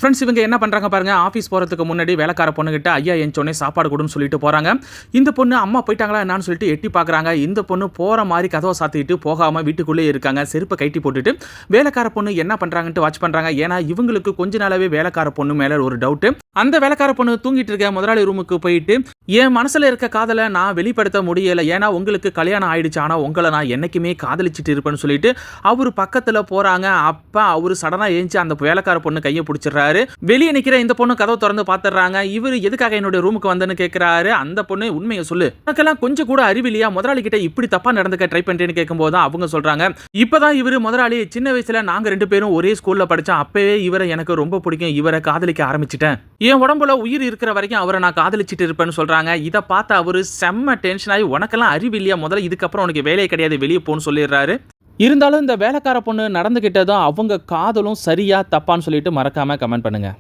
Friends இவங்க என்ன பண்ணுறாங்க பாருங்கள், ஆஃபீஸ் போகிறதுக்கு முன்னாடி வேலைக்கார பொண்ணுகிட்ட ஐயா எஞ்சோடனே சாப்பாடு கொடுன்னு சொல்லிட்டு போகிறாங்க. இந்த பொண்ணு அம்மா போயிட்டாங்களா என்னான்னு சொல்லிட்டு எட்டி பார்க்குறாங்க. இந்த பொண்ணு போகிற மாதிரி கதவை சாத்திட்டு போகாமல் வீட்டுக்குள்ளே இருக்காங்க. செருப்பை கைட்டி போட்டுட்டு வேலைக்கார பொண்ணு என்ன பண்ணுறாங்கன்ட்டு வாட்ச் பண்ணுறாங்க. ஏன்னா இவங்களுக்கு கொஞ்ச நாளாவே வேலைக்கார பொண்ணு மேலே ஒரு டவுட்டு. அந்த வேலைக்கார பொண்ணு தூங்கிட்டு இருக்க முதலாளி ரூமுக்கு போயிட்டு, என் மனசில் இருக்க காதலை நான் வெளிப்படுத்த முடியலை, ஏன்னா உங்களுக்கு கல்யாணம் ஆயிடுச்சு, ஆனால் உங்களை நான் என்றைக்குமே காதலிச்சுட்டு இருப்பேன்னு சொல்லிட்டு அவர் பக்கத்தில் போகிறாங்க. அப்போ அவர் சடனாக ஏஞ்சி அந்த வேலைக்கார பொண்ணு கையை பிடிச்சிடுறாரு. வெளியே நிற்கிற இந்த பொண்ணு கதவை திறந்து பார்த்துடுறாங்க. இவர் எதுக்காக என்னுடைய ரூமுக்கு வந்தேன்னு கேட்குறாரு. அந்த பொண்ணு உண்மையை சொல்லு, எனக்கெல்லாம் கொஞ்சம் கூட அறிவில்லையா, முதலாளி கிட்ட இப்படி தப்பாக நடந்துக்க ட்ரை பண்ணுறேன்னு கேட்கும்போது தான் அவங்க சொல்கிறாங்க, இப்போதான் இவர் முதலாளி சின்ன வயசில் நாங்கள் 2 பேரும் ஒரே ஸ்கூலில் படித்தோம், அப்போவே இவரை எனக்கு ரொம்ப பிடிக்கும், இவரை காதலிக்க ஆரம்பிச்சிட்டேன், என் உடம்புல உயிர் இருக்கிற வரைக்கும் அவரை நான் காதலிச்சிட்டு இருப்பேன்னு சொல்கிறாங்க. இதை பார்த்து அவர் செம்ம டென்ஷன் ஆகி, உனக்கெல்லாம் அறிவில்லையா, முதல்ல இதுக்கப்புறம் உனக்கு வேலையே கிடையாது, வெளியே போன்னு சொல்லிடுறாரு. இருந்தாலும் இந்த வேலைக்கார பொண்ணு நடந்துகிட்டதும் அவங்க காதலும் சரியா தப்பான்னு சொல்லிட்டு மறக்காம கமெண்ட் பண்ணுங்க.